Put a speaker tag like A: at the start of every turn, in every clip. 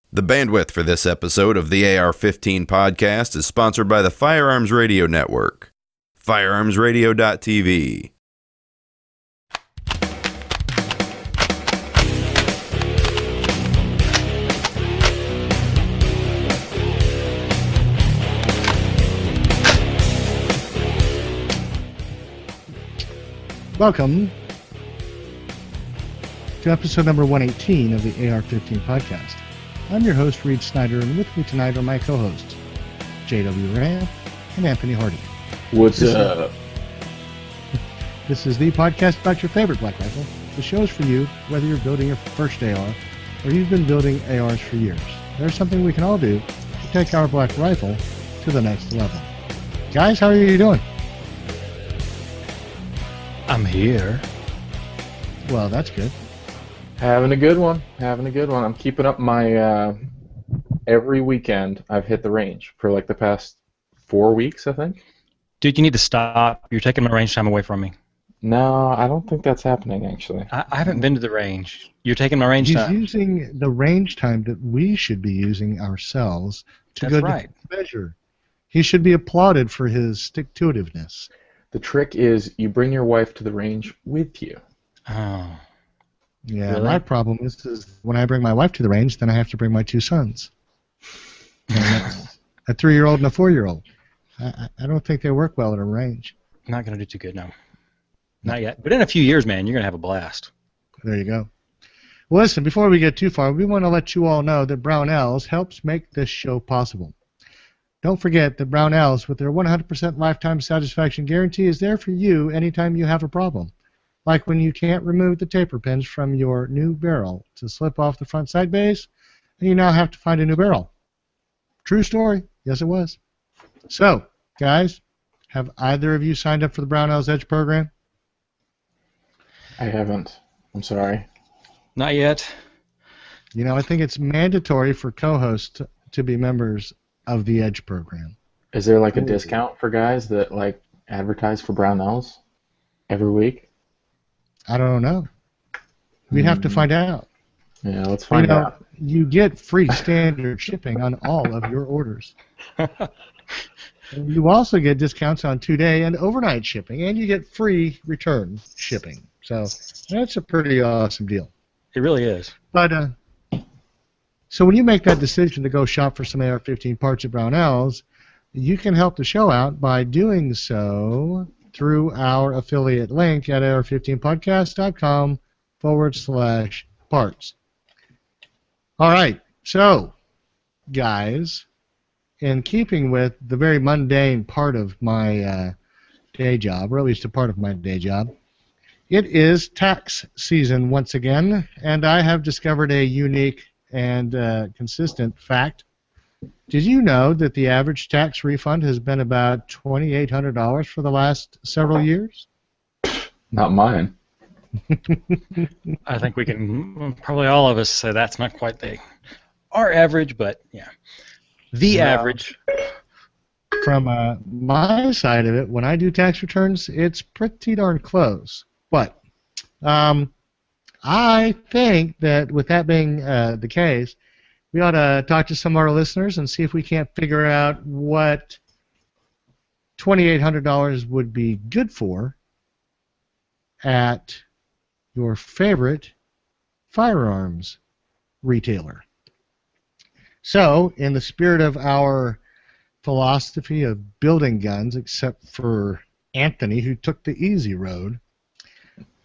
A: The bandwidth for this episode of the AR-15 podcast is sponsored by the Firearms Radio Network. Firearmsradio.tv.
B: Welcome to episode number 118 of the AR-15 podcast. I'm your host, Reed Snyder, and with me tonight are my co-hosts, J.W. Ramp and Anthony Hardy.
C: What's up?
B: This is the podcast about your favorite black rifle. The show is for you, whether you're building your first AR or you've been building ARs for years. There's something we can all do to take our black rifle to the next level. Guys, how are you doing?
D: I'm here.
B: Well, that's good.
C: Having a good one. I'm keeping up my, every weekend I've hit the range for like the past 4 weeks, I think.
D: Dude, you need to stop. You're taking my range time away from me.
C: No, I don't think that's happening, actually.
D: I haven't been to the range. You're taking my range time.
B: He's using the range time that we should be using ourselves to
D: That's
B: go
D: right.
B: to measure. He should be applauded for his stick-to-itiveness.
C: The trick is you bring your wife to the range with you.
D: Oh.
B: Yeah,
D: Really?
B: my problem is when I bring my wife to the range, then I have to bring my two sons. And that's a 3-year-old and a 4-year-old. I don't think they work well at a range.
D: Not going to do too good, no. Not yet. But in a few years, man, you're going to have a blast.
B: There you go. Well, listen, before we get too far, we want to let you all know that Brownells helps make this show possible. Don't forget that Brownells, with their 100% lifetime satisfaction guarantee, is there for you anytime you have a problem. Like when you can't remove the taper pins from your new barrel to slip off the front sight base, and you now have to find a new barrel. True story. Yes, it was. So, guys, have either of you signed up for the Brownells Edge program?
C: I haven't. I'm sorry.
D: Not yet.
B: You know, I think it's mandatory for co-hosts to be members of the Edge program.
C: Is there like a discount for guys that like advertise for Brownells every week?
B: I don't know. We'd have to find out.
C: Yeah, let's find out.
B: You get free standard shipping on all of your orders. And you also get discounts on 2-day and overnight shipping, and you get free return shipping. So that's a pretty awesome deal.
D: It really is.
B: But so when you make that decision to go shop for some AR-15 parts at Brownells, you can help the show out by doing so through our affiliate link at ar15podcast.com/parts. All right, so, guys, in keeping with the very mundane part of my day job, or at least a part of my day job, it is tax season once again, and I have discovered a unique and consistent fact. Did you know that the average tax refund has been about $2,800 for the last several years?
C: Not mine.
D: I think we can, probably all of us say that's not quite our average, but yeah. The average.
B: From my side of it, when I do tax returns, it's pretty darn close. But I think that with that being the case, we ought to talk to some of our listeners and see if we can't figure out what $2,800 would be good for at your favorite firearms retailer. So, in the spirit of our philosophy of building guns, except for Anthony, who took the easy road,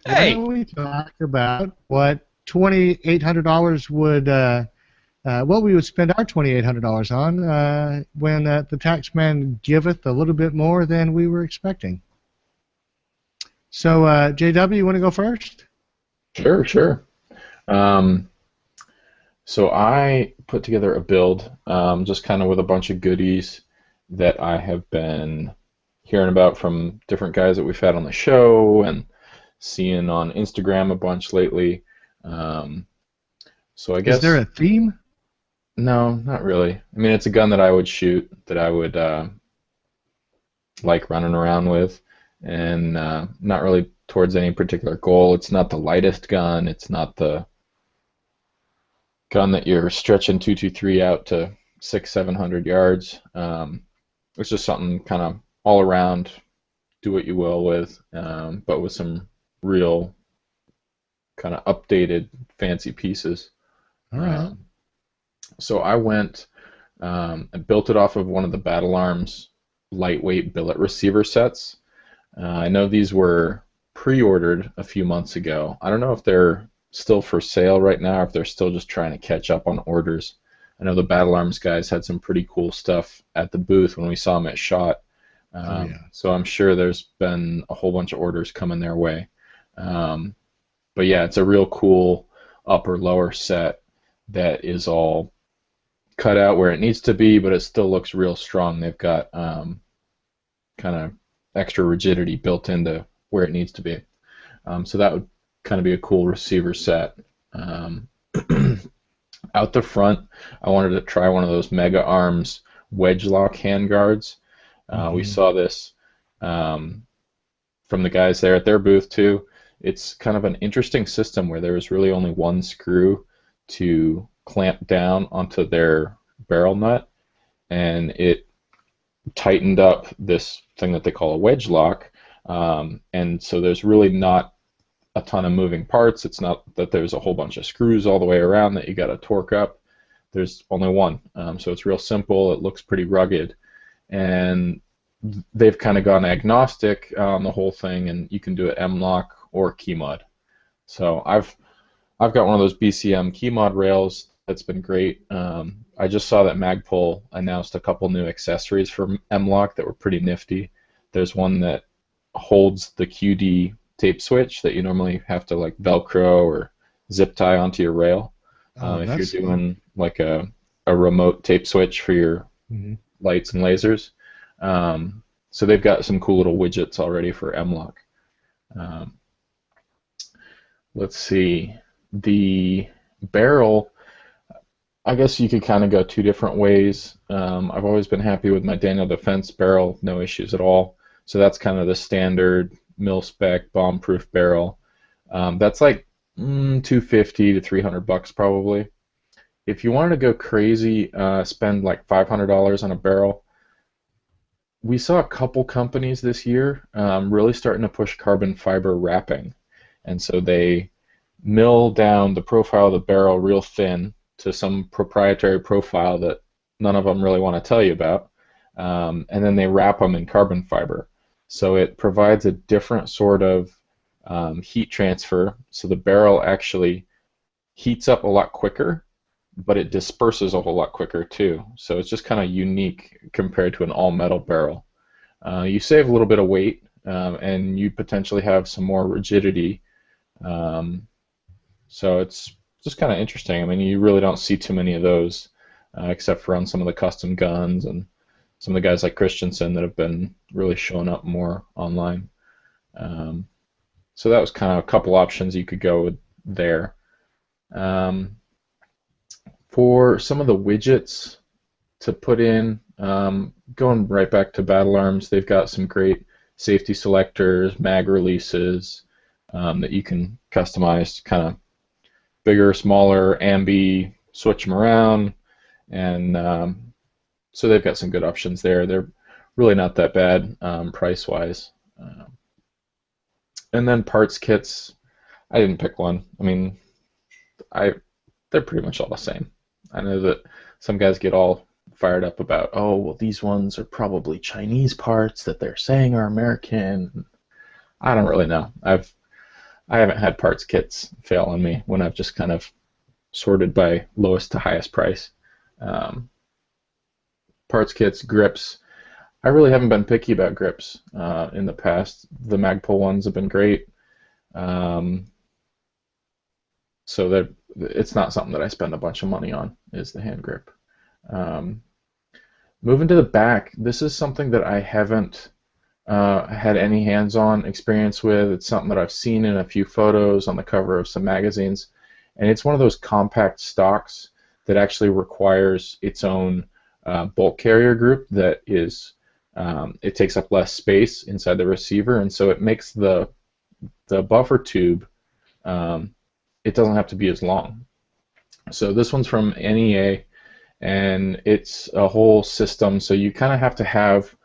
B: why don't we talk about what $2,800 would what we would spend our $2,800 on when the Taxman giveth a little bit more than we were expecting. So, JW, you want to go first?
C: Sure. So I put together a build just kind of with a bunch of goodies that I have been hearing about from different guys that we've had on the show and seeing on Instagram a bunch lately. So I guess...
B: Is there a theme?
C: No, not really. I mean, it's a gun that I would shoot, that I would like running around with, and not really towards any particular goal. It's not the lightest gun. It's not the gun that you're stretching 223 out to 600-700 yards. It's just something kind of all around, do what you will with, but with some real kind of updated fancy pieces.
B: All right.
C: So I went and built it off of one of the Battle Arms lightweight billet receiver sets. I know these were pre-ordered a few months ago. I don't know if they're still for sale right now or if they're still just trying to catch up on orders. I know the Battle Arms guys had some pretty cool stuff at the booth when we saw them at SHOT.
B: Yeah.
C: So I'm sure there's been a whole bunch of orders coming their way. But yeah, it's a real cool upper lower set that is all cut out where it needs to be, but it still looks real strong. They've got kind of extra rigidity built into where it needs to be. So that would kind of be a cool receiver set. Out the front, I wanted to try one of those Mega Arms wedge lock handguards. We saw this from the guys there at their booth too. It's kind of an interesting system where there was really only one screw to clamp down onto their barrel nut, and it tightened up this thing that they call a wedge lock. And so there's really not a ton of moving parts. It's not that there's a whole bunch of screws all the way around that you got to torque up. There's only one. So it's real simple. It looks pretty rugged. And they've kind of gone agnostic on the whole thing, and you can do it M-lock or key mod. So I've got one of those BCM key mod rails that's been great. I just saw that Magpul announced a couple new accessories for M-lock that were pretty nifty. There's one that holds the QD tape switch that you normally have to like Velcro or zip tie onto your rail. If you're doing like a remote tape switch for your lights and lasers. So they've got some cool little widgets already for M-lock. Let's see. The barrel, I guess you could kind of go two different ways. I've always been happy with my Daniel Defense barrel, no issues at all. So that's kind of the standard mil-spec bomb-proof barrel. That's like $250 to $300 probably. If you wanted to go crazy, spend like $500 on a barrel. We saw a couple companies this year really starting to push carbon fiber wrapping, and so they mill down the profile of the barrel real thin to some proprietary profile that none of them really want to tell you about, and then they wrap them in carbon fiber. So it provides a different sort of heat transfer, so the barrel actually heats up a lot quicker, but it disperses a whole lot quicker too. So it's just kind of unique compared to an all-metal barrel. You save a little bit of weight, and you potentially have some more rigidity. So it's just kind of interesting. I mean, you really don't see too many of those, except for on some of the custom guns and some of the guys like Christensen that have been really showing up more online. So that was kind of a couple options you could go with there. For some of the widgets to put in, going right back to Battle Arms, they've got some great safety selectors, mag releases that you can customize, kind of bigger, smaller, ambi, switch them around, and so they've got some good options there. They're really not that bad price-wise. And then parts kits, I didn't pick one. I mean, they're pretty much all the same. I know that some guys get all fired up about, oh, well, these ones are probably Chinese parts that they're saying are American. I don't really know. I haven't had parts kits fail on me when I've just kind of sorted by lowest to highest price. Parts kits, grips. I really haven't been picky about grips in the past. The Magpul ones have been great. So that it's not something that I spend a bunch of money on, is the hand grip. Moving to the back, this is something that I haven't had any hands-on experience with. It's something that I've seen in a few photos on the cover of some magazines, and it's one of those compact stocks that actually requires its own bolt carrier group that is, it takes up less space inside the receiver, and so it makes the buffer tube, it doesn't have to be as long. So this one's from NEA, and it's a whole system. So you kind of have to have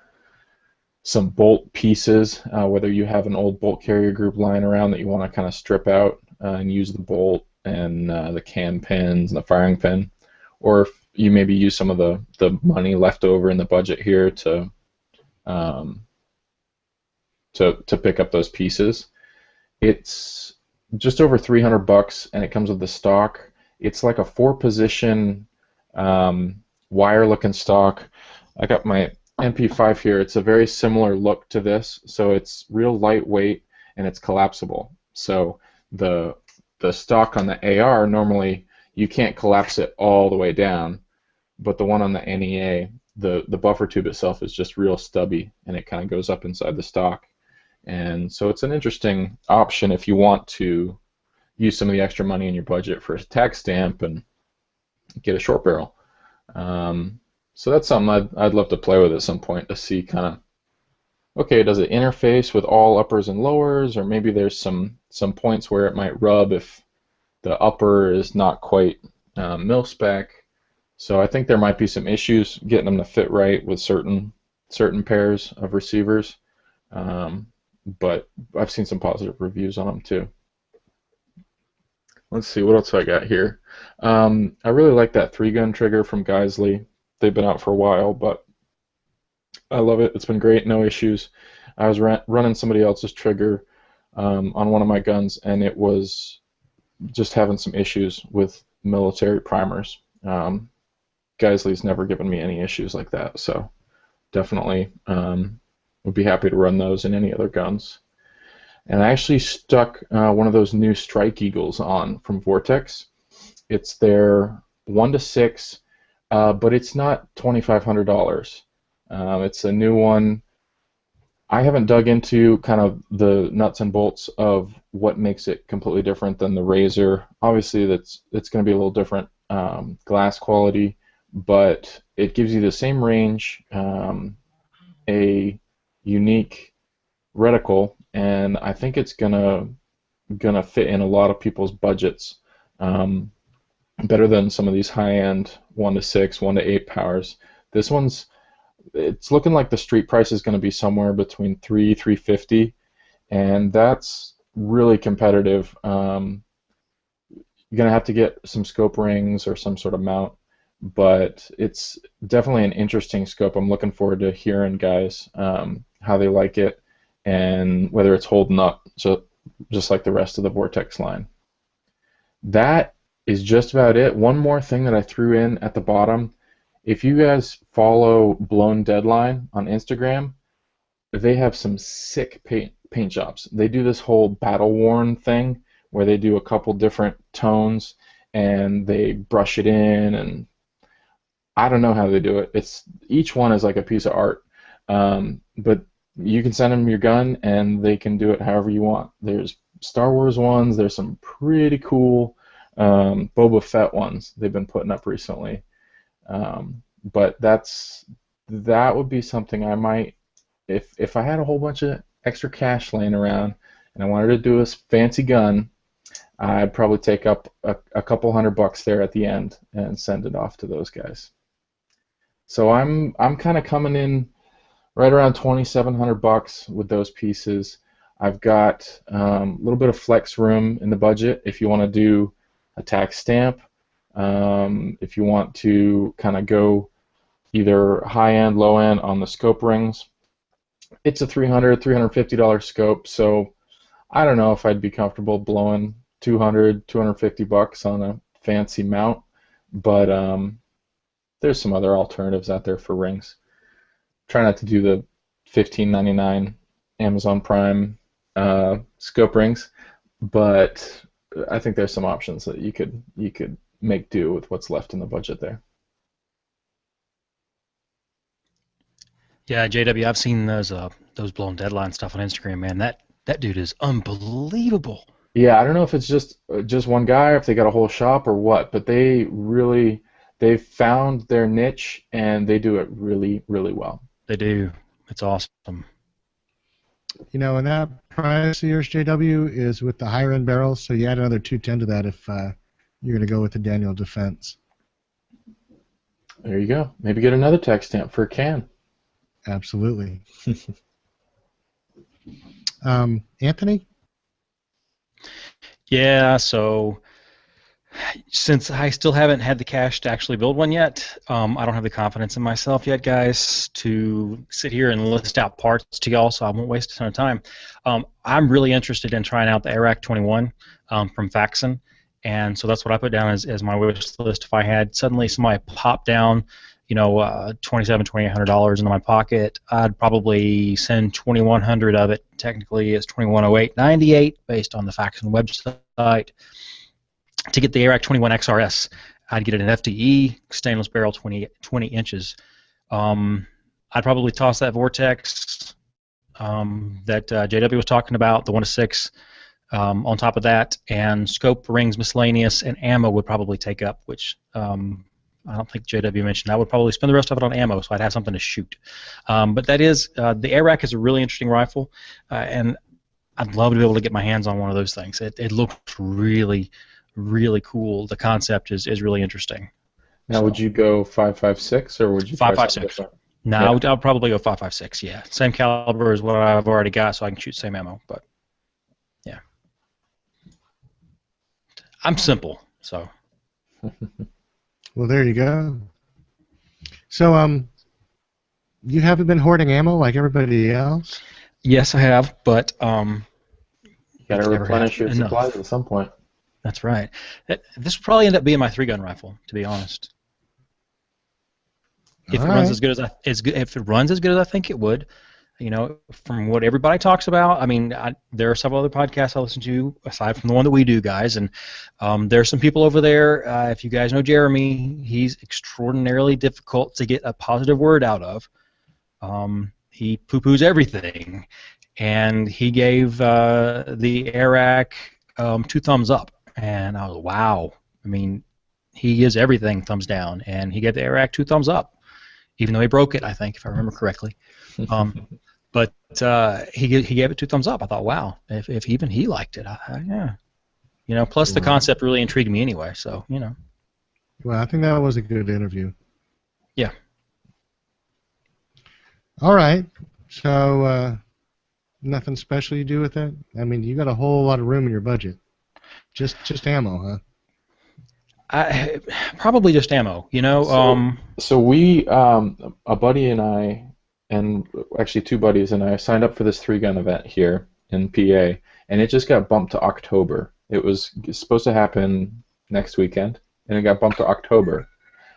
C: some bolt pieces, whether you have an old bolt carrier group lying around that you want to kind of strip out and use the bolt and the cam pins and the firing pin, or if you maybe use some of the money left over in the budget here um, to pick up those pieces. It's just over $300, and it comes with the stock. It's like a 4-position wire-looking stock. I got my MP5 here. It's a very similar look to this, so it's real lightweight and it's collapsible. So the stock on the AR, normally you can't collapse it all the way down, but the one on the NEA, the buffer tube itself is just real stubby, and it kind of goes up inside the stock. And so it's an interesting option if you want to use some of the extra money in your budget for a tax stamp and get a short barrel. So that's something I'd love to play with at some point to see kind of, okay, does it interface with all uppers and lowers, or maybe there's some points where it might rub if the upper is not quite mil spec. So I think there might be some issues getting them to fit right with certain pairs of receivers. But I've seen some positive reviews on them too. Let's see, what else I got here? I really like that 3-gun trigger from Geisley. They've been out for a while, but I love it. It's been great, no issues. I was running somebody else's trigger on one of my guns, and it was just having some issues with military primers. Geisley's never given me any issues like that, so definitely would be happy to run those in any other guns. And I actually stuck one of those new Strike Eagles on from Vortex. It's their 1-6, but it's not $2,500. It's a new one. I haven't dug into kind of the nuts and bolts of what makes it completely different than the Razor. Obviously, it's going to be a little different glass quality, but it gives you the same range, a unique reticle, and I think it's gonna fit in a lot of people's budgets, better than some of these high-end 1-6, 1-8 powers. This one's, it's looking like the street price is going to be somewhere between $350, and that's really competitive. You're going to have to get some scope rings or some sort of mount, but it's definitely an interesting scope. I'm looking forward to hearing guys how they like it and whether it's holding up, so just like the rest of the Vortex line. That is just about it. One more thing that I threw in at the bottom. If you guys follow Blown Deadline on Instagram, they have some sick paint jobs. They do this whole battle worn thing where they do a couple different tones and they brush it in, and I don't know how they do it. It's each one is like a piece of art, but you can send them your gun and they can do it however you want. There's Star Wars ones. There's some pretty cool Boba Fett ones they've been putting up recently. But that would be something I might, if I had a whole bunch of extra cash laying around and I wanted to do a fancy gun, I'd probably take up a couple $100 there at the end and send it off to those guys. So I'm kind of coming in right around $2,700 with those pieces. I've got a little bit of flex room in the budget if you want to do a tax stamp. If you want to kind of go either high-end, low-end on the scope rings, it's a $300, $350 scope, so I don't know if I'd be comfortable blowing $200, $250 on a fancy mount, but there's some other alternatives out there for rings. Try not to do the $15.99 Amazon Prime scope rings, but I think there's some options that you could make do with what's left in the budget there.
D: Yeah, JW, I've seen those Blown Deadline stuff on Instagram, man. That dude is unbelievable.
C: Yeah, I don't know if it's just one guy or if they got a whole shop or what, but they've found their niche and they do it really, really well.
D: They do. It's awesome.
B: You know, and that price of yours, JW, is with the higher end barrels, so you add another 210 to that you're going to go with the Daniel Defense.
C: There you go. Maybe get another tax stamp for a can.
B: Absolutely. Anthony?
D: Yeah, so since I still haven't had the cash to actually build one yet, I don't have the confidence in myself yet, guys, to sit here and list out parts to y'all, so I won't waste a ton of time. I'm really interested in trying out the Arak 21 from Faxon, and so that's what I put down as my wish list. If I had suddenly somebody pop down, $2,800 into my pocket, I'd probably send 2,100 of it. Technically, it's 2,108.98 based on the Faxon website. To get the Arak 21 XRS, I'd get an FDE stainless barrel 20 inches. I'd probably toss that Vortex that JW was talking about, the 1-6, on top of that, and scope, rings, miscellaneous, and ammo would probably take up, which I don't think JW mentioned. I would probably spend the rest of it on ammo, so I'd have something to shoot. But that is, the Arak is a really interesting rifle, and I'd love to be able to get my hands on one of those things. It looks really, really cool. The concept is really interesting.
C: Now, would you go 5.56 or would you try
D: 5.56? No,
C: Yeah.
D: I'll probably go 5.56. Yeah, same caliber as what I've already got, so I can shoot same ammo. But yeah, I'm simple, so.
B: Well, there you go. So, you haven't been hoarding ammo like everybody else?
D: Yes, I have, but
C: You got to replenish your
D: enough.
C: supplies at some point.
D: That's right. This will probably end up being my 3-gun rifle, to be honest. If it runs as good as I think it would, from what everybody talks about. I mean, there are several other podcasts I listen to aside from the one that we do, guys, and there are some people over there. If you guys know Jeremy, he's extraordinarily difficult to get a positive word out of. He poo-poos everything, and he gave the Arak 2 thumbs up, and I was wow. I mean, he gives everything thumbs down, and he gave the Arak 2 thumbs up. Even though he broke it, I think, if I remember correctly. But he gave it 2 thumbs up. I thought, wow, if even he liked it, yeah. Plus the concept really intrigued me anyway, so,
B: Well, I think that was a good interview.
D: Yeah.
B: All right. So, nothing special you do with it? I mean, you got a whole lot of room in your budget. Just ammo, huh?
D: Probably just ammo,
C: So we, a buddy and I, and actually 2 buddies and I signed up for this 3-gun event here in PA, and it just got bumped to October. It was supposed to happen next weekend, and it got bumped to October.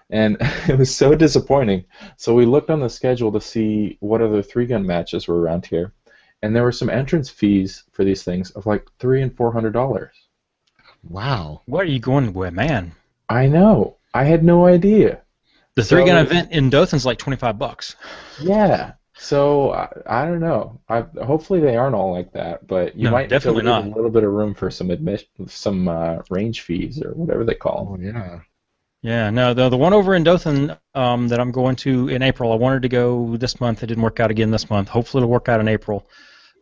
C: And it was so disappointing. So we looked on the schedule to see what other 3-gun matches were around here, and there were some entrance fees for these things of like $300 and $400.
B: Wow.
D: What are you going with, man?
C: I know. I had no idea.
D: The 3-gun event in Dothan's like $25.
C: Yeah. So I don't know. Hopefully they aren't all like that, but you might
D: definitely
C: leave
D: not.
C: a little bit of room for some range fees or whatever they call them.
B: Oh, yeah.
D: Yeah, no, the one over in Dothan that I'm going to in April, I wanted to go this month. It didn't work out again this month. Hopefully it'll work out in April.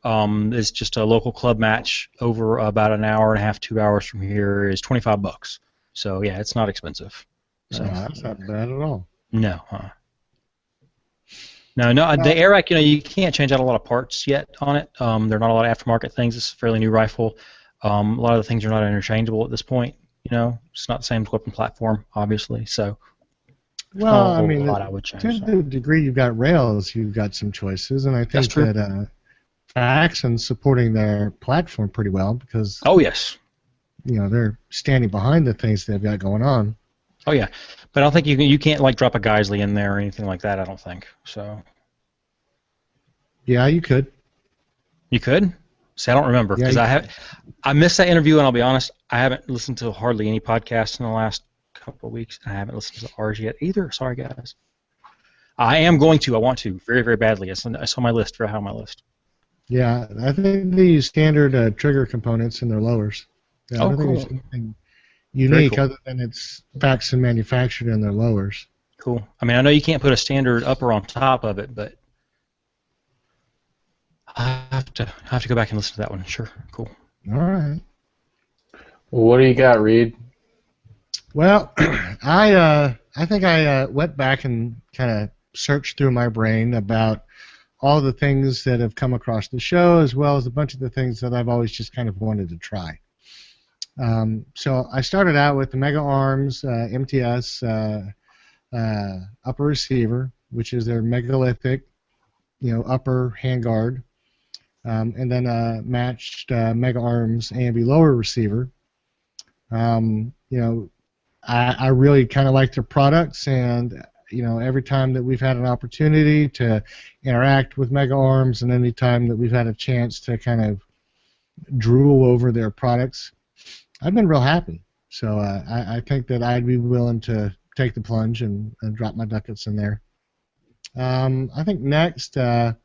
D: It's just a local club match over about an hour and a half, 2 hours from here. Is $25. So yeah, it's not expensive. So
B: That's not bad at all.
D: no, no, the Arak, you can't change out a lot of parts yet on it. There are not a lot of aftermarket things. It's a fairly new rifle. A lot of the things are not interchangeable at this point. It's not the same weapon platform, obviously. So,
B: Well, I mean,
D: I would change.
B: to the degree you've got rails, you've got some choices, and I think
D: That's true.
B: that Faxon's supporting their platform pretty well because
D: Oh yes.
B: They're standing behind the things they've got going on.
D: Oh yeah, but I don't think you can't like drop a Geisley in there or anything like that. I don't think so.
B: Yeah, you could.
D: You could? See, I don't remember because I missed that interview, and I'll be honest, I haven't listened to hardly any podcasts in the last couple of weeks. I haven't listened to ours yet either. Sorry, guys. I am going to. I want to very, very badly. It's on my list. Very high on my list.
B: Yeah, I think they use standard trigger components in their lowers. Yeah, I don't think there's anything unique other than it's Faxon manufactured in their lowers.
D: Cool. I mean, I know you can't put a standard upper on top of it, but I have to go back and listen to that one. Sure. Cool.
B: All right.
C: Well, what do you got, Reed?
B: Well, I think I went back and kind of searched through my brain about all the things that have come across the show, as well as a bunch of the things that I've always just kind of wanted to try. So I started out with the Mega Arms MTS upper receiver, which is their megalithic, upper handguard, and then matched Mega Arms AMB lower receiver. I really kind of like their products, and every time that we've had an opportunity to interact with Mega Arms, and any time that we've had a chance to kind of drool over their products, I've been real happy. So I think that I'd be willing to take the plunge and drop my ducats in there. I think next, I'm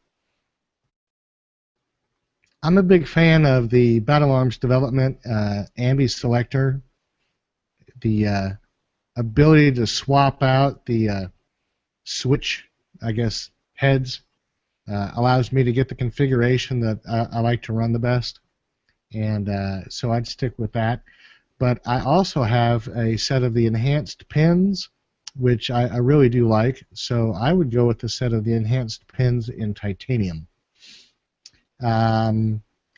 B: a big fan of the Battle Arms Development Ambi Selector. The ability to swap out the switch, I guess, heads allows me to get the configuration that I like to run the best. And so I'd stick with that. But I also have a set of the enhanced pins, which I really do like. So I would go with the set of the enhanced pins in titanium. I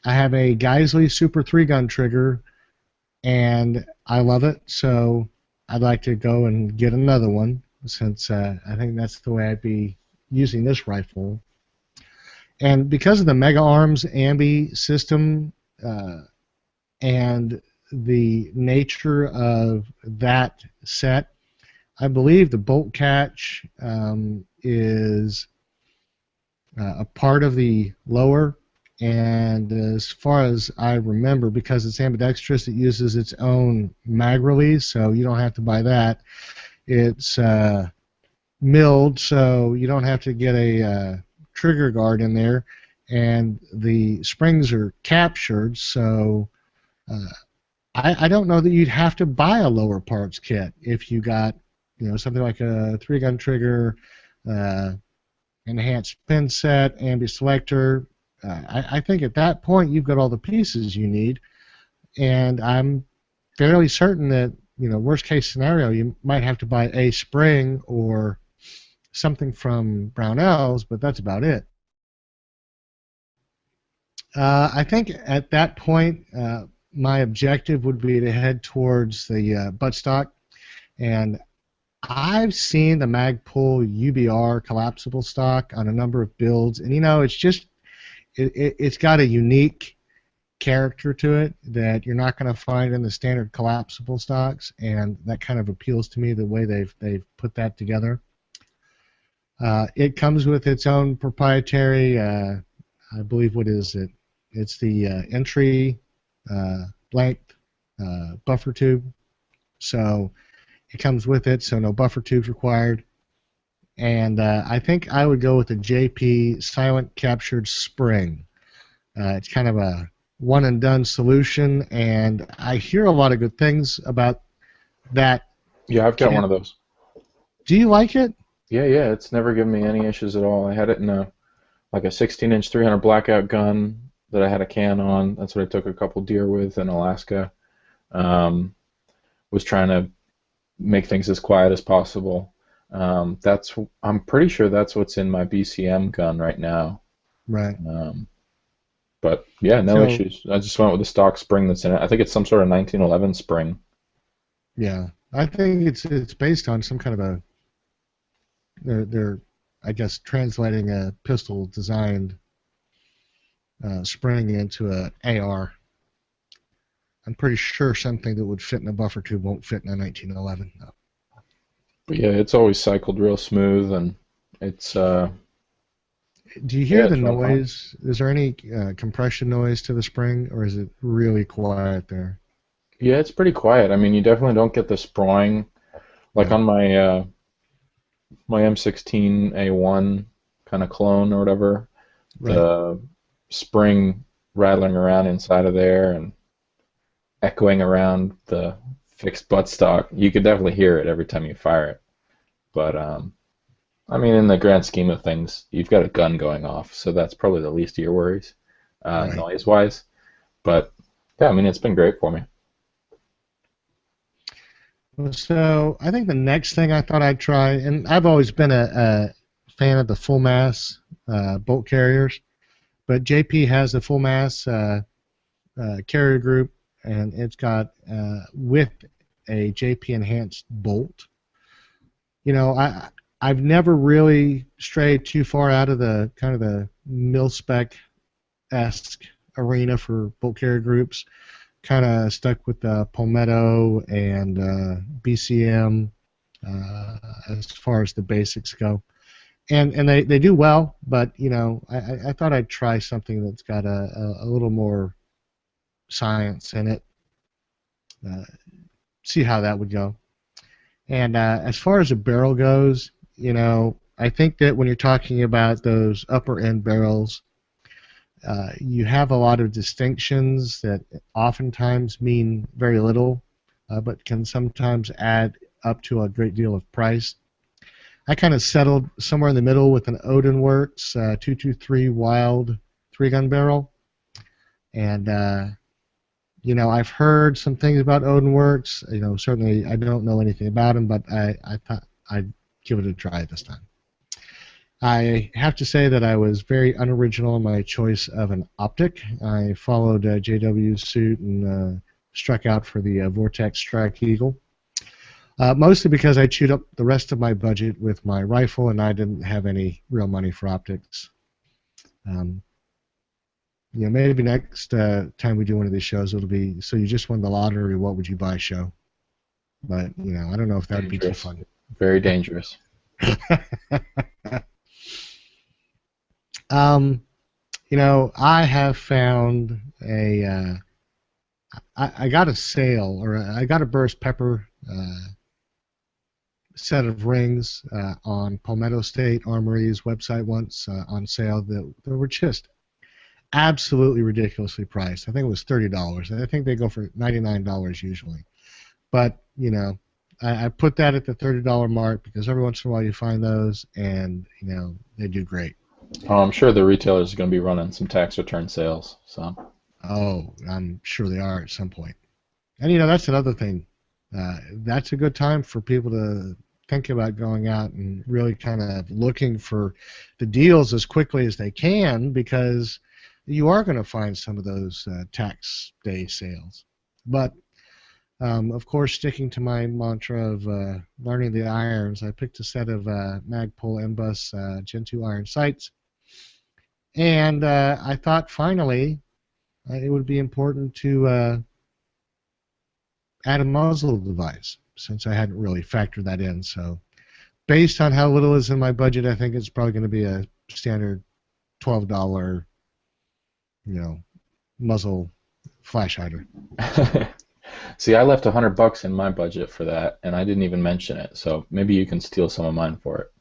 B: have a Geisley Super 3-gun trigger, and I love it. So I'd like to go and get another one, since I think that's the way I'd be using this rifle. And because of the Mega Arms Ambi system and the nature of that set, I believe the bolt catch is a part of the lower, and as far as I remember, because it's ambidextrous, it uses its own mag release, so you don't have to buy that. It's milled, so you don't have to get a trigger guard in there, and the springs are captured, so I don't know that you'd have to buy a lower parts kit if you got something like a 3-gun trigger, enhanced pin set, ambi selector. I think at that point you've got all the pieces you need, and I'm fairly certain that worst case scenario you might have to buy a spring or something from Brownells, but that's about it. I think at that point my objective would be to head towards the buttstock, and I've seen the Magpul UBR collapsible stock on a number of builds, and it's got a unique character to it that you're not going to find in the standard collapsible stocks, and that kind of appeals to me, the way they've put that together. It comes with its own proprietary, I believe, what is it? It's the entry length buffer tube. So it comes with it, so no buffer tubes required. And I think I would go with the JP Silent Captured Spring. It's kind of a one-and-done solution, and I hear a lot of good things about that.
C: Yeah, I've got one of those.
B: Do you like it?
C: Yeah, it's never given me any issues at all. I had it in a 16-inch 300 blackout gun that I had a can on. That's what I took a couple deer with in Alaska. Was trying to make things as quiet as possible. I'm pretty sure that's what's in my BCM gun right now.
B: Right.
C: But yeah, no issues. I just went with the stock spring that's in it. I think it's some sort of 1911 spring.
B: Yeah, I think it's based on some kind of a. They're I guess translating a pistol designed spring into an AR. I'm pretty sure something that would fit in a buffer tube won't fit in a 1911. No.
C: But yeah, it's always cycled real smooth, and it's.
B: Do you hear the noise? Is there any compression noise to the spring, or is it really quiet there?
C: Yeah, it's pretty quiet. I mean, you definitely don't get the sproing. Like on my my M16A1 kind of clone or whatever, the spring rattling around inside of there and echoing around the fixed buttstock, you could definitely hear it every time you fire it. But I mean, in the grand scheme of things, you've got a gun going off, so that's probably the least of your worries, noise-wise. But yeah, I mean, it's been great for me.
B: So I think the next thing I thought I'd try, and I've always been a fan of the full mass bolt carriers, but JP has a full mass carrier group, and it's got with a JP enhanced bolt. I've never really strayed too far out of the kind of the mil spec esque arena for bolt carrier groups. Kind of stuck with Palmetto and BCM as far as the basics go, and they do well. But I thought I'd try something that's got a little more science in it. See how that would go. And as far as a barrel goes, I think that when you're talking about those upper end barrels, you have a lot of distinctions that oftentimes mean very little, but can sometimes add up to a great deal of price. I kind of settled somewhere in the middle with an Odin Works 223 Wild 3-gun barrel. And, I've heard some things about Odin Works. Certainly I don't know anything about them, but I thought I'd give it a try this time. I have to say that I was very unoriginal in my choice of an optic. I followed JW's suit and struck out for the Vortex Strike Eagle, mostly because I chewed up the rest of my budget with my rifle and I didn't have any real money for optics. Maybe next time we do one of these shows, it'll be, so you just won the lottery, what would you buy show? But, I don't know if that would be too fun.
C: Very dangerous.
B: I have found I got a sale, or I got a Burst Pepper set of rings on Palmetto State Armory's website once on sale that were just absolutely ridiculously priced. I think it was $30. I think they go for $99 usually. But, I put that at the $30 mark because every once in a while you find those and, they do great.
C: Oh, I'm sure the retailers are going to be running some tax return sales. So.
B: Oh, I'm sure they are at some point. And that's another thing. That's a good time for people to think about going out and really kind of looking for the deals as quickly as they can, because you are going to find some of those tax day sales. But of course, sticking to my mantra of learning the irons, I picked a set of Magpul M-Bus Gen 2 iron sights. And I thought finally it would be important to add a muzzle device, since I hadn't really factored that in. So based on how little is in my budget, I think it's probably going to be a standard $12, muzzle flash hider.
C: See, I left $100 in my budget for that, and I didn't even mention it. So maybe you can steal some of mine for it.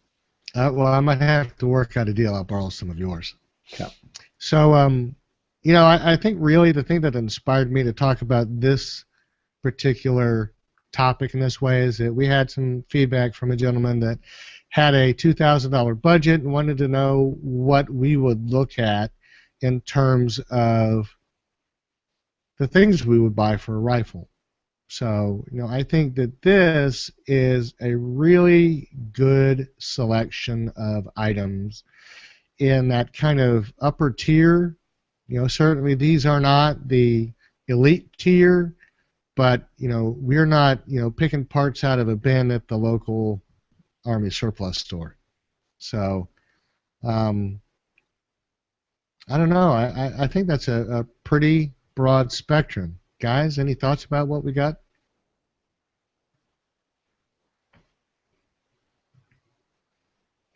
B: Well, I might have to work out a deal. I'll borrow some of yours.
C: Okay.
B: So, I think really the thing that inspired me to talk about this particular topic in this way is that we had some feedback from a gentleman that had a $2,000 budget and wanted to know what we would look at in terms of the things we would buy for a rifle. So, I think that this is a really good selection of items in that kind of upper tier. Certainly these are not the elite tier, but, we're not, picking parts out of a bin at the local Army surplus store. So, I don't know. I think that's a pretty broad spectrum. Guys, any thoughts about what we got?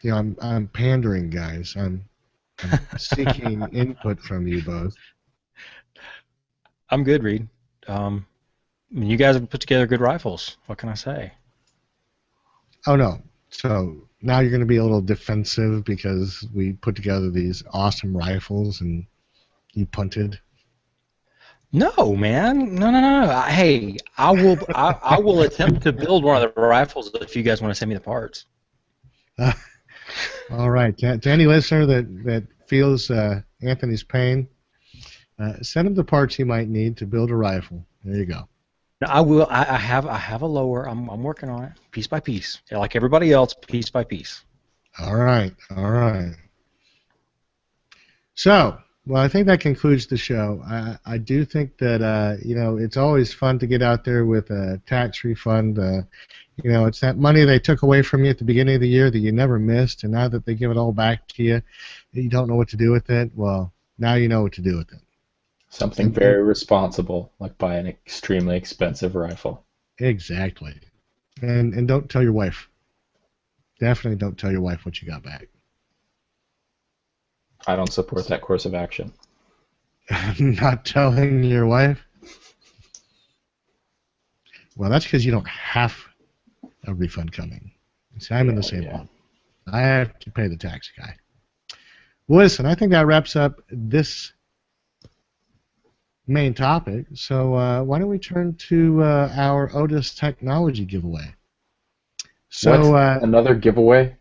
B: I'm pandering, guys. I'm seeking input from you both.
D: I'm good, Reed. You guys have put together good rifles. What can I say?
B: Oh, no. So now you're going to be a little defensive because we put together these awesome rifles and you punted?
D: No, man. No. Hey, I will attempt to build one of the rifles if you guys want to send me the parts.
B: All right. To any listener that feels Anthony's pain, send him the parts he might need to build a rifle. There you go.
D: I will. I have a lower. I'm working on it, piece by piece, like everybody else, piece by piece.
B: All right, all right. So, well, I think that concludes the show. I do think that it's always fun to get out there with a tax refund. It's that money they took away from you at the beginning of the year that you never missed, and now that they give it all back to you, you don't know what to do with it. Well, now you know what to do with it.
C: Something very responsible, like buy an extremely expensive rifle.
B: Exactly. And don't tell your wife. Definitely don't tell your wife what you got back.
C: I don't support that course of action.
B: Not telling your wife? Well, that's because you don't have a refund coming. See, I'm in the same boat. I have to pay the tax guy. Well, listen, I think that wraps up this main topic. So why don't we turn to our Otis Technology giveaway? So
C: another giveaway?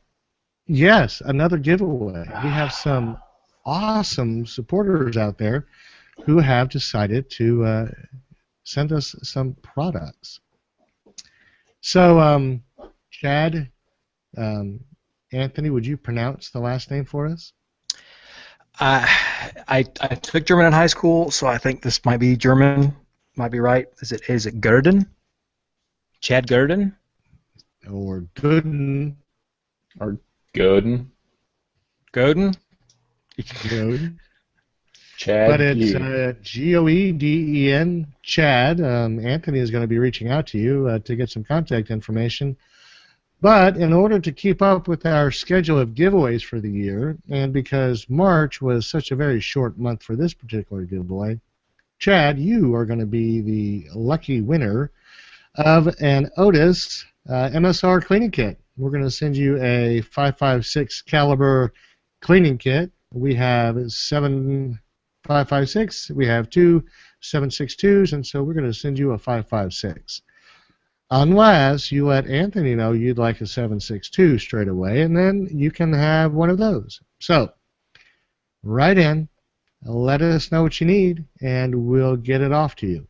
B: Yes, another giveaway. We have some awesome supporters out there who have decided to send us some products. So, Chad, Anthony, would you pronounce the last name for us?
D: I took German in high school, so I think this might be German. Might be right. Is it Gurden? Chad Gurden?
B: Or Gooden?
C: Or Gooden?
D: Godin?
B: Gooden.
C: Chad.
B: But it's Goeden, Chad. Anthony is going to be reaching out to you to get some contact information. But in order to keep up with our schedule of giveaways for the year, and because March was such a very short month for this particular giveaway, Chad, you are going to be the lucky winner of an Otis MSR cleaning kit. We're going to send you a 5.56 caliber cleaning kit. We have 7 5.56. We have 2 7.62s, and so we're going to send you a 5.56. Unless you let Anthony know you'd like a 7.62 straight away, and then you can have one of those. So, write in, let us know what you need, and we'll get it off to you.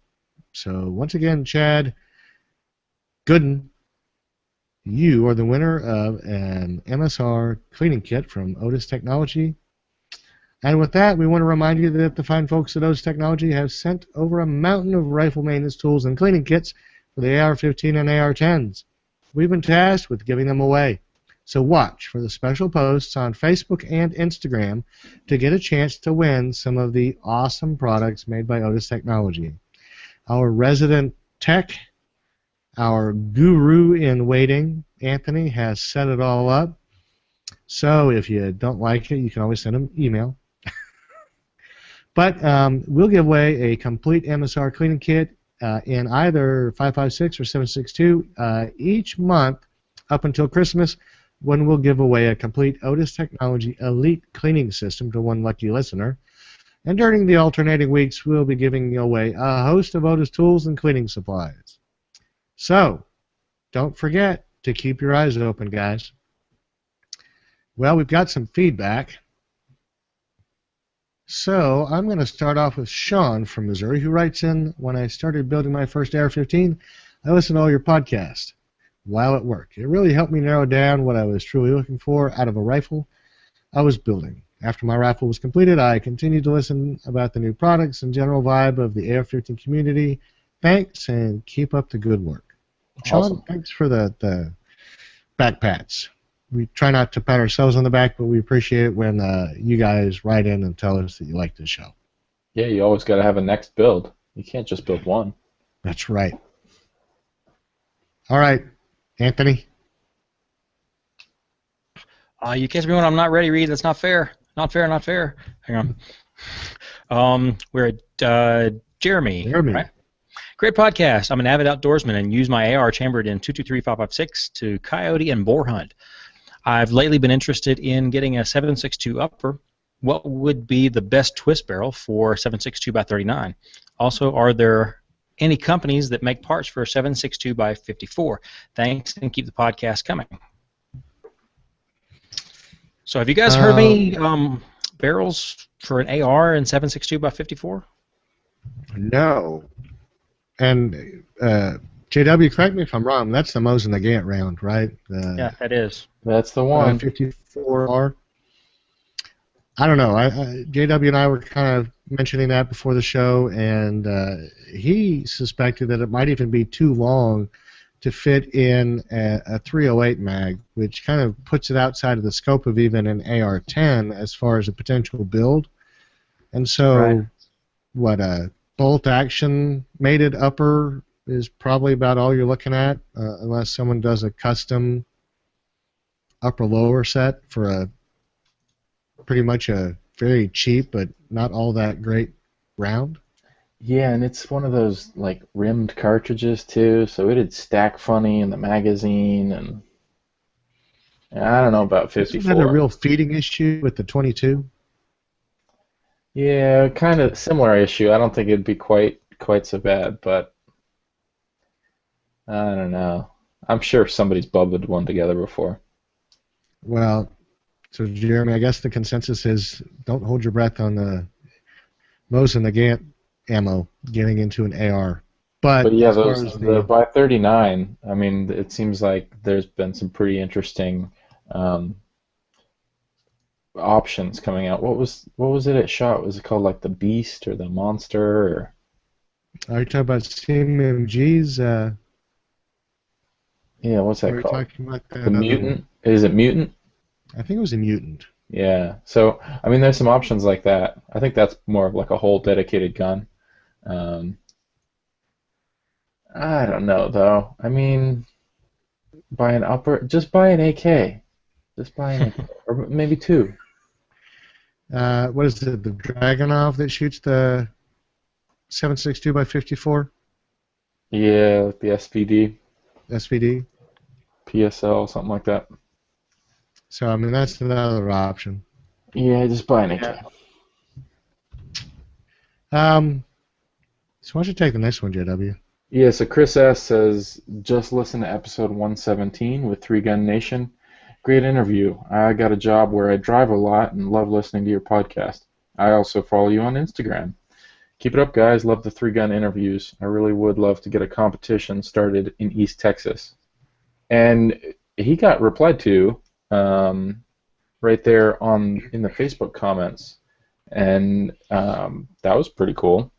B: So, once again, Chad Gooden, you are the winner of an MSR cleaning kit from Otis Technology. And with that, we want to remind you that the fine folks at Otis Technology have sent over a mountain of rifle maintenance tools and cleaning kits for the AR-15 and AR-10s. We've been tasked with giving them away. So watch for the special posts on Facebook and Instagram to get a chance to win some of the awesome products made by Otis Technology. Our resident tech, our guru in waiting, Anthony, has set it all up. So if you don't like it, you can always send him an email. But we'll give away a complete MSR cleaning kit in either 5.56 or 7.62 each month up until Christmas, when we'll give away a complete Otis Technology Elite cleaning system to one lucky listener. And during the alternating weeks, we'll be giving away a host of Otis tools and cleaning supplies. So, don't forget to keep your eyes open, guys. Well, we've got some feedback. So I'm going to start off with Sean from Missouri, who writes in, when I started building my first AR-15, I listened to all your podcasts while at work. It really helped me narrow down what I was truly looking for out of a rifle I was building. After my rifle was completed, I continued to listen about the new products and general vibe of the AR-15 community. Thanks, and keep up the good work.
C: Awesome.
B: Sean, thanks for the back pats. We try not to pat ourselves on the back, but we appreciate it when you guys write in and tell us that you like this show.
C: Yeah, you always got to have a next build. You can't just build one.
B: That's right. All right, Anthony.
D: You catch me when I'm not ready, Reed. That's not fair. Not fair, not fair. Hang on. We're at Jeremy. Right? Great podcast. I'm an avid outdoorsman and use my AR chambered in 223-556 to coyote and boar hunt. I've lately been interested in getting a 7.62 upper. What would be the best twist barrel for 7.62 by 39? Also, are there any companies that make parts for 7.62 by 54? Thanks, and keep the podcast coming. So have you guys heard any barrels for an AR and 7.62 by 54?
B: No. And JW, correct me if I'm wrong. That's the Mosin Nagant round, right?
D: Yeah, that is.
C: That's the one.
B: 54R. I don't know. JW and I were kind of mentioning that before the show, and he suspected that it might even be too long to fit in a 308 mag, which kind of puts it outside of the scope of even an AR-10 as far as a potential build. And so,
D: Right.
B: what a bolt action mated upper is probably about all you're looking at, unless someone does a custom upper lower set for a pretty much a very cheap but not all that great round.
C: Yeah, and it's one of those like rimmed cartridges too, so it'd stack funny in the magazine, and I don't know about
B: Isn't
C: 54.
B: that a real feeding issue with the 22?
C: Yeah, kind of similar issue. I don't think it'd be quite so bad, but I don't know. I'm sure somebody's bubbled one together before.
B: Well, so Jeremy, I guess the consensus is don't hold your breath on the Mosin Nagant ammo getting into an AR.
C: But
B: But
C: yeah,
B: as far
C: those
B: as
C: the
B: the
C: by 39. I mean, it seems like there's been some pretty interesting um, options coming out. What was it at shot? Was it called like the Beast or the Monster? Or
B: are you talking about CMGs?
C: yeah, what's
B: Or
C: that
B: are you
C: called?
B: talking about that
C: The
B: other
C: Mutant?
B: one?
C: Is it Mutant?
B: I think it was a Mutant.
C: Yeah. So I mean, there's some options like that. I think that's more of like a whole dedicated gun. Um, I don't know though. I mean, just buy an AK. Just buy an AK, or maybe two.
B: What is it? The Dragonov that shoots the 7.62 by 54
C: Yeah, like the SVD,
B: SVD.
C: PSL, something like that.
B: So I mean that's another option.
C: Yeah, just buy an AK.
D: Yeah.
B: So why don't you take the next one, JW?
C: Yeah, so Chris S says, just listen to episode 117 with Three Gun Nation. Great interview. I got a job where I drive a lot and love listening to your podcast. I also follow you on Instagram. Keep it up, guys. Love the Three Gun interviews. I really would love to get a competition started in East Texas. And he got replied to right there in the Facebook comments, and that was pretty cool.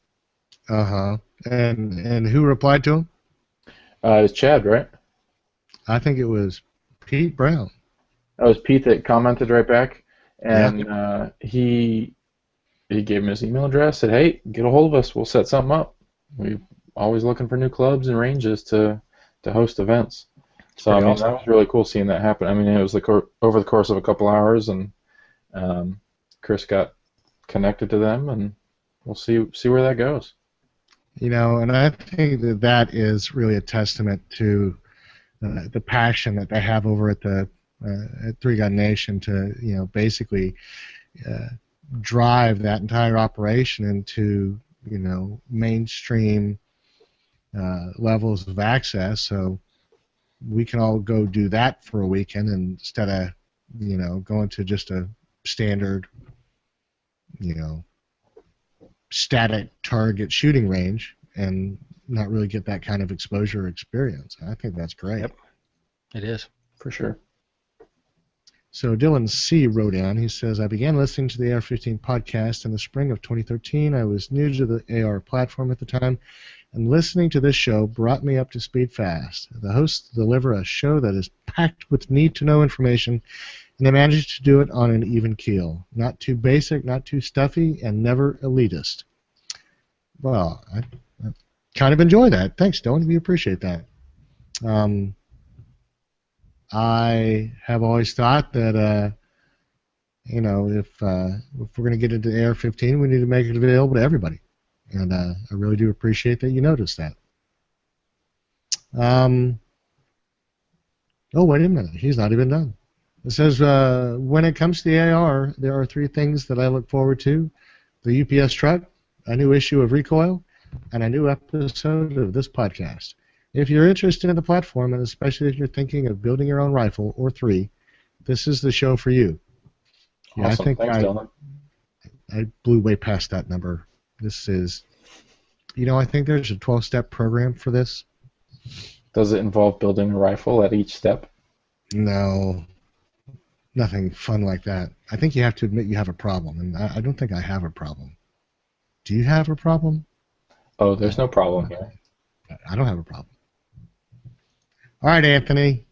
B: Uh-huh. And who replied to him?
C: It was Chad, right?
B: I think it was Pete Brown.
C: That was Pete that commented right back, and he gave him his email address. Said, "Hey, get a hold of us. We'll set something up. We're always looking for new clubs and ranges to host events." So I mean, that was really cool seeing that happen. I mean, it was over the course of a couple hours, and Chris got connected to them, and we'll see where that goes.
B: You know, and I think that is really a testament to the passion that they have over at the at Three Gun Nation to basically drive that entire operation into mainstream levels of access. So we can all go do that for a weekend instead of going to just a standard static target shooting range and not really get that kind of exposure or experience. I think that's great.
D: Yep. It is.
C: For sure.
B: So Dylan C. wrote in, he says, I began listening to the AR-15 podcast in the spring of 2013. I was new to the AR platform at the time, and listening to this show brought me up to speed fast. The hosts deliver a show that is packed with need-to-know information, and they manage to do it on an even keel. Not too basic, not too stuffy, and never elitist. Well, I kind of enjoy that. Thanks, Dylan. We appreciate that. I have always thought that, if we're going to get into AR-15, we need to make it available to everybody. And I really do appreciate that you noticed that. Oh, wait a minute. He's not even done. It says, when it comes to the AR, there are three things that I look forward to. The UPS truck, a new issue of Recoil, and a new episode of this podcast. If you're interested in the platform, and especially if you're thinking of building your own rifle or three, this is the show for you. Yeah,
C: Awesome.
B: I think
C: Thanks, Dylan.
B: I blew way past that number. This is I think there's a 12-step program for this.
C: Does it involve building a rifle at each step?
B: No, nothing fun like that. I think you have to admit you have a problem, and I don't think I have a problem. Do you have a problem?
C: Oh, there's no problem here.
B: I don't have a problem. All right, Anthony.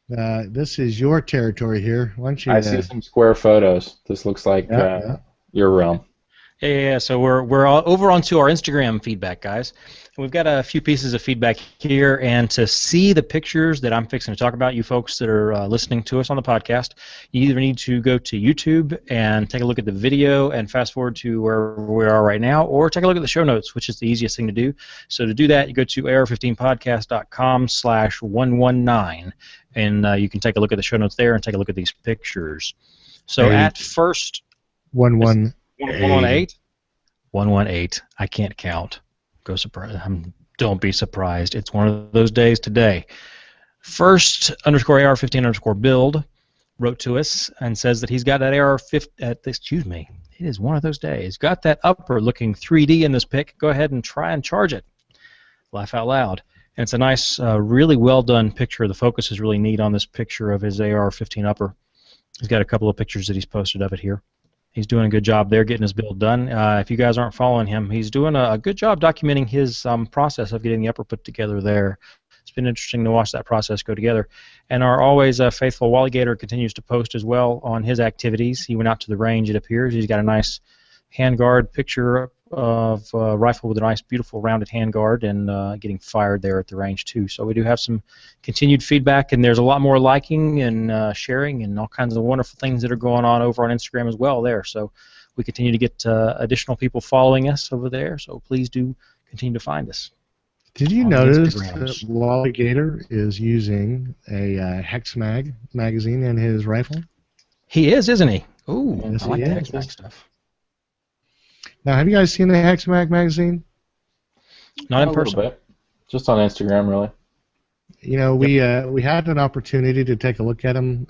B: This is your territory here. Why don't you?
C: I see some square photos. This looks like
B: Yeah.
C: your realm.
D: Yeah. So we're all over onto our Instagram feedback, guys. And we've got a few pieces of feedback here, and to see the pictures that I'm fixing to talk about, you folks that are listening to us on the podcast, you either need to go to YouTube and take a look at the video and fast forward to where we are right now, or take a look at the show notes, which is the easiest thing to do. So to do that, you go to ar15podcast.com/119, and you can take a look at the show notes there and take a look at these pictures. So at first,
B: 118.
D: 118? 118. I can't count. Don't be surprised. It's one of those days today. First _ AR15 _ build wrote to us and says that he's got that AR-15. Excuse me. It is one of those days. Got that upper looking 3D in this pic. Go ahead and try and charge it. Laugh out loud. And it's a nice, really well done picture. The focus is really neat on this picture of his AR-15 upper. He's got a couple of pictures that he's posted of it here. He's doing a good job there getting his build done. If you guys aren't following him, he's doing a good job documenting his process of getting the upper put together there. It's been interesting to watch that process go together. And our always faithful Walligator continues to post as well on his activities. He went out to the range, it appears. He's got a nice handguard picture of a rifle with a nice, beautiful, rounded handguard and getting fired there at the range, too. So we do have some continued feedback, and there's a lot more liking and sharing and all kinds of wonderful things that are going on over on Instagram as well there. So we continue to get additional people following us over there, so please do continue to find us.
B: Did you notice that Walligator is using a Hex magazine in his rifle?
D: He is, isn't he? Ooh,
B: yes,
D: I like the Hex Mag stuff.
B: Now, have you guys seen the Hex Magazine?
D: Not in person.
C: A little bit. Just on Instagram, really.
B: We had an opportunity to take a look at them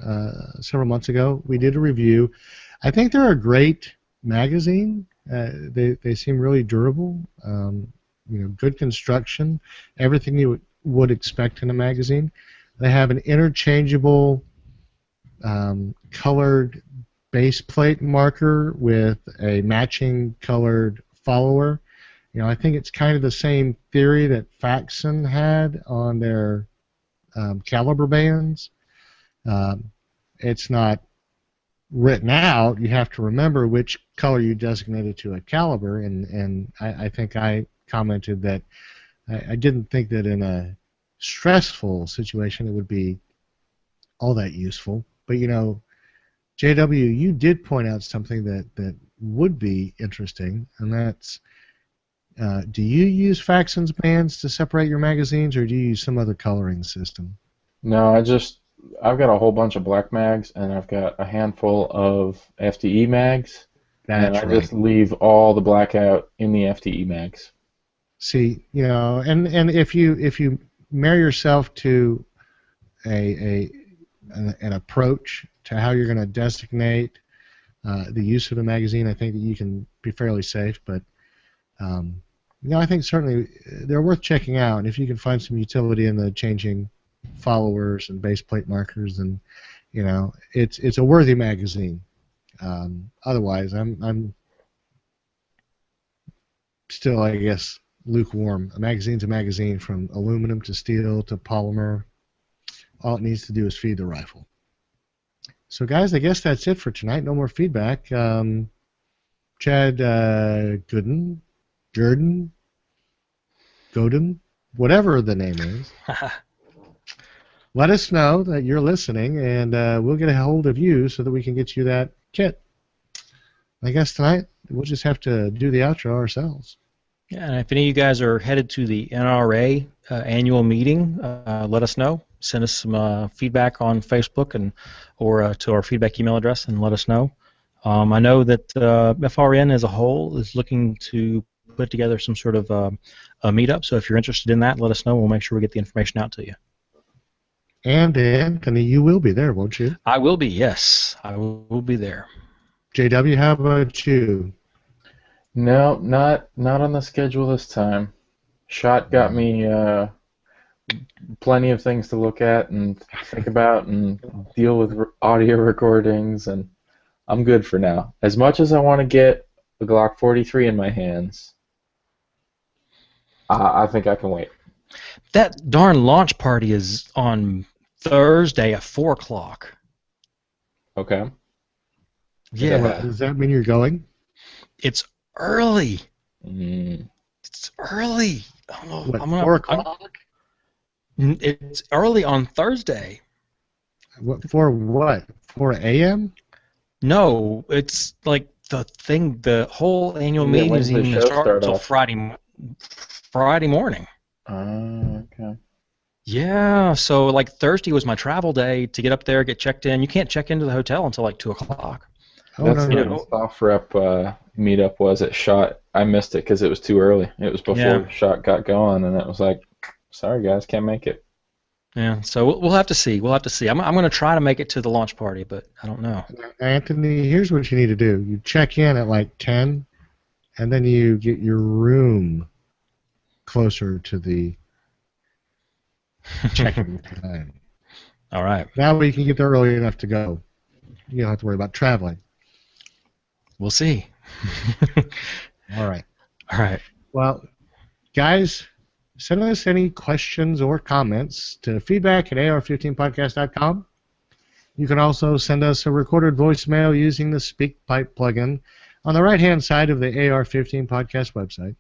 B: several months ago. We did a review. I think they're a great magazine. They seem really durable. Good construction, everything you would expect in a magazine. They have an interchangeable colored base plate marker with a matching colored follower. I think it's kind of the same theory that Faxon had on their caliber bands. It's not written out. You have to remember which color you designated to a caliber, and I think I commented that I didn't think that in a stressful situation it would be all that useful. But JW, you did point out something that would be interesting, and that's do you use Faxon's bands to separate your magazines, or do you use some other coloring system?
C: No, I've got a whole bunch of black mags, and I've got a handful of FDE mags, and I just leave all the black out in the FDE mags.
B: See, and if you marry yourself to an approach to how you're going to designate the use of the magazine, I think that you can be fairly safe. But I think certainly they're worth checking out. And if you can find some utility in the changing followers and base plate markers, and it's a worthy magazine. Otherwise, I'm still, I guess, lukewarm. A magazine's a magazine, from aluminum to steel to polymer. All it needs to do is feed the rifle. So, guys, I guess that's it for tonight. No more feedback. Chad Gooden, Godin, whatever the name is, let us know that you're listening, and we'll get a hold of you so that we can get you that kit. I guess tonight we'll just have to do the outro ourselves.
D: Yeah, and if any of you guys are headed to the NRA annual meeting, let us know. Send us some feedback on Facebook or to our feedback email address and let us know. I know that FRN as a whole is looking to put together some sort of a meetup, so if you're interested in that, let us know. We'll make sure we get the information out to you.
B: And Anthony, you will be there, won't you?
D: I will be, yes. I will be there.
B: JW, how about you?
C: No, not on the schedule this time. Shot got me plenty of things to look at and think about and deal with audio recordings, and I'm good for now. As much as I want to get the Glock 43 in my hands, I think I can wait.
D: That darn launch party is on Thursday at 4 o'clock.
C: Okay. Is that
D: Yeah,
C: bad?
B: Does that mean you're going?
D: it's early.
C: Mm.
D: It's early. I don't know.
B: What,
D: I'm gonna.
B: 4 o'clock?
D: It's early on Thursday.
B: What, for what? 4 a.m.?
D: No, it's like the whole annual
C: Yeah,
D: meeting
C: when's
D: isn't
C: the
D: even gonna
C: show
D: start
C: start
D: until
C: off?
D: Friday morning.
C: Okay.
D: Yeah, so like Thursday was my travel day to get up there, get checked in. You can't check into the hotel until like 2 o'clock.
B: Oh,
C: That's
B: no,
C: the
B: no.
C: soft rep meetup was at Shot. I missed it because it was too early. It was
D: Yeah,
C: before Shot got going, and it was like, sorry guys, can't make it.
D: yeah. So we'll have to see. We'll have to see. I'm gonna try to make it to the launch party, but I don't know.
B: Anthony, here's what you need to do. You check in at like 10, and then you get your room closer to the check-in time.
D: All right,
B: That way you can get there early enough to go. You don't have to worry about traveling.
D: we'll see.
B: All right.
D: All right.
B: Well, guys, send us any questions or comments to feedback@ar15podcast.com. You can also send us a recorded voicemail using the SpeakPipe plugin on the right-hand side of the AR15 podcast website.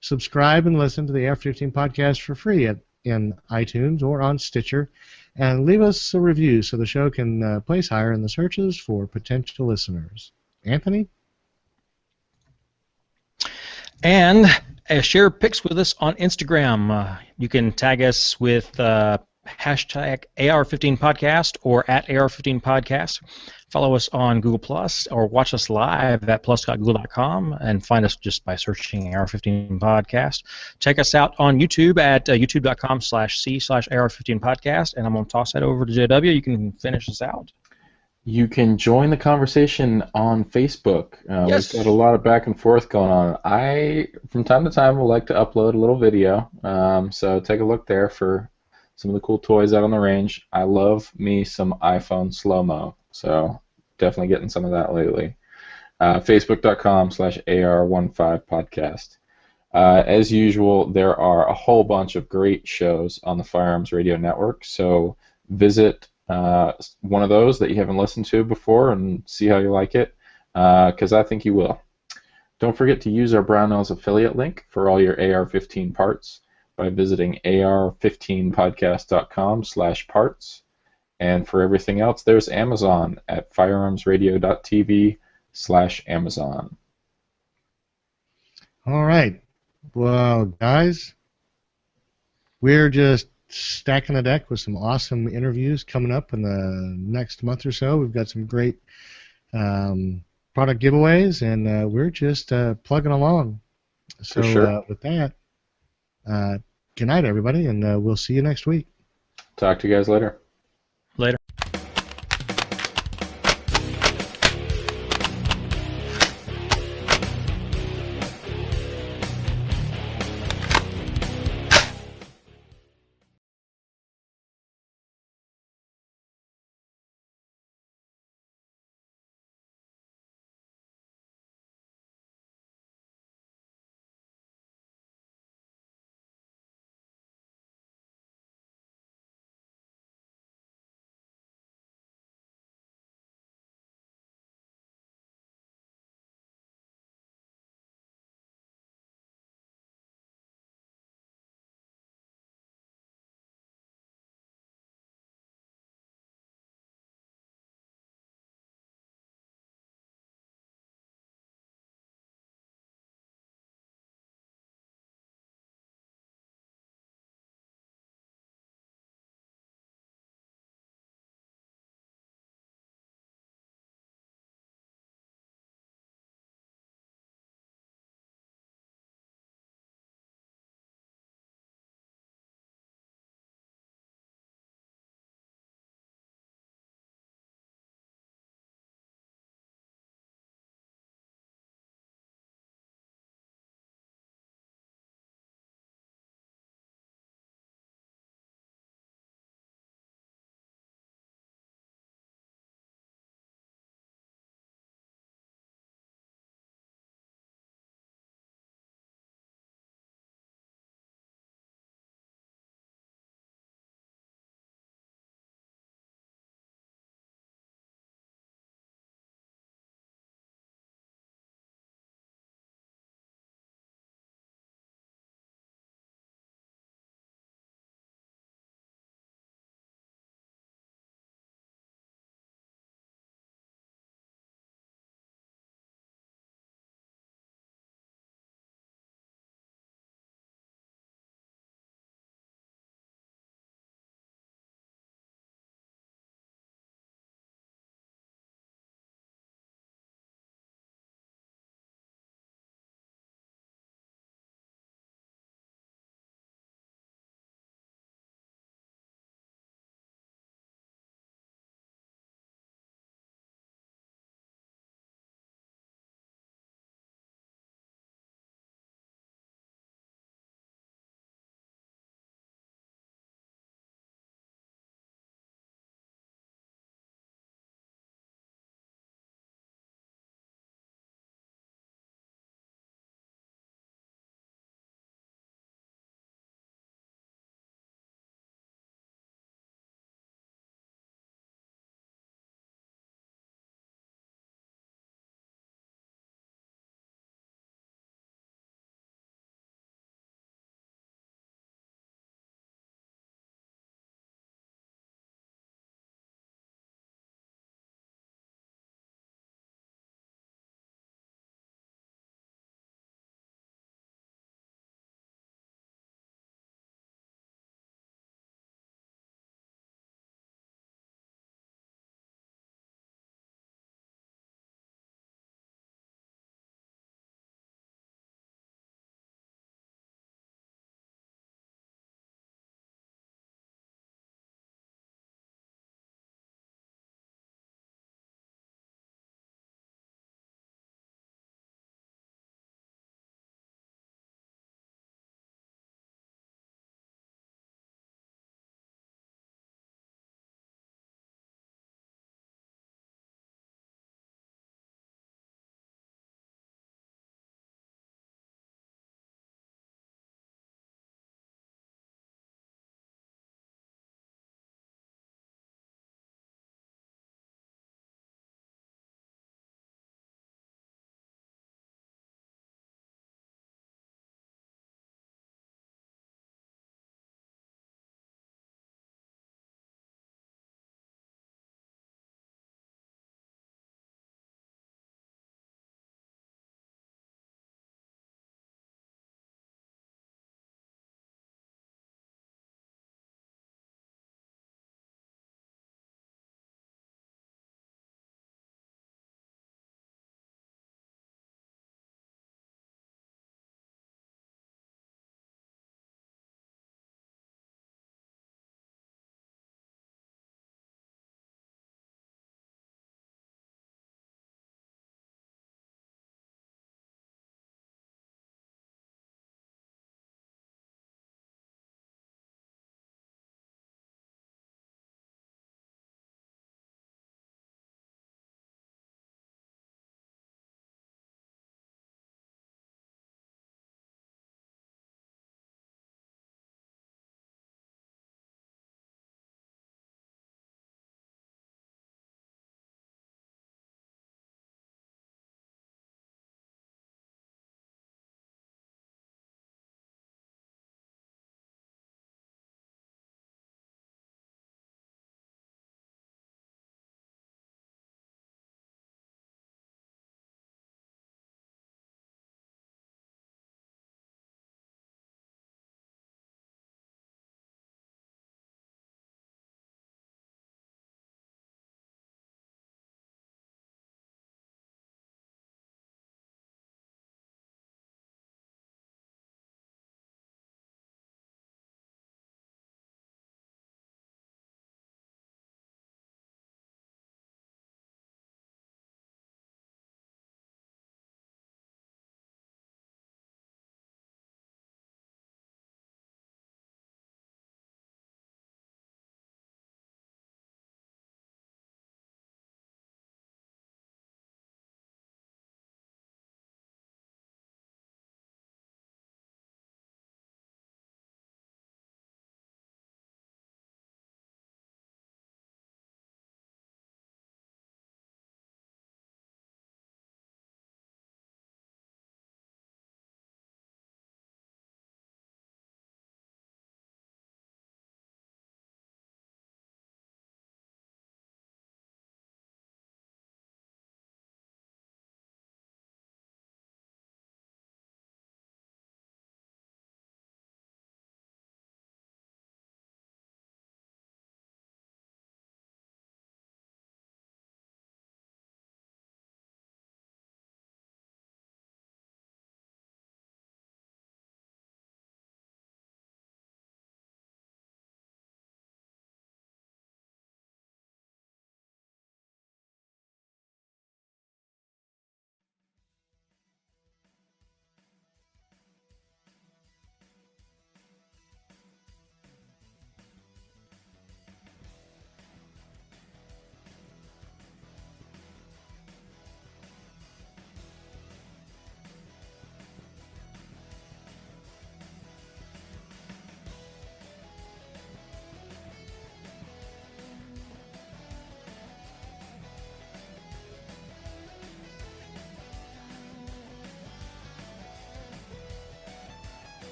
B: Subscribe and listen to the AR15 podcast for free in iTunes or on Stitcher, and leave us a review so the show can place higher in the searches for potential listeners. Anthony?
D: And share pics with us on Instagram. You can tag us with hashtag AR15podcast or at AR15podcast. Follow us on Google Plus or watch us live at plus.google.com and find us just by searching AR15 podcast. Check us out on YouTube at youtube.com/c/AR15 podcast. And I'm going to toss that over to JW. You can finish us out.
C: You can join the conversation on Facebook.
D: Yes.
C: We've got a lot of back and forth going on. I, from time to time, will like to upload a little video, so take a look there for some of the cool toys out on the range. I love me some iPhone slow-mo, so definitely getting some of that lately. Facebook.com/AR15podcast. As usual, there are a whole bunch of great shows on the Firearms Radio Network, so visit one of those that you haven't listened to before and see how you like it, because I think you will. Don't forget to use our Brownells affiliate link for all your AR-15 parts by visiting ar15podcast.com/parts. And for everything else, there's Amazon at firearmsradio.tv/Amazon.
B: All right. Well, guys, we're just stacking the deck with some awesome interviews coming up in the next month or so. We've got some great product giveaways, and we're just plugging along. So
C: For sure.
B: with that, good night, everybody, and we'll see you next week.
C: Talk to you guys later.
D: Later.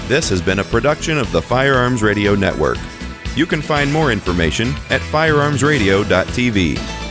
A: This has been a production of the Firearms Radio Network. You can find more information at firearmsradio.tv.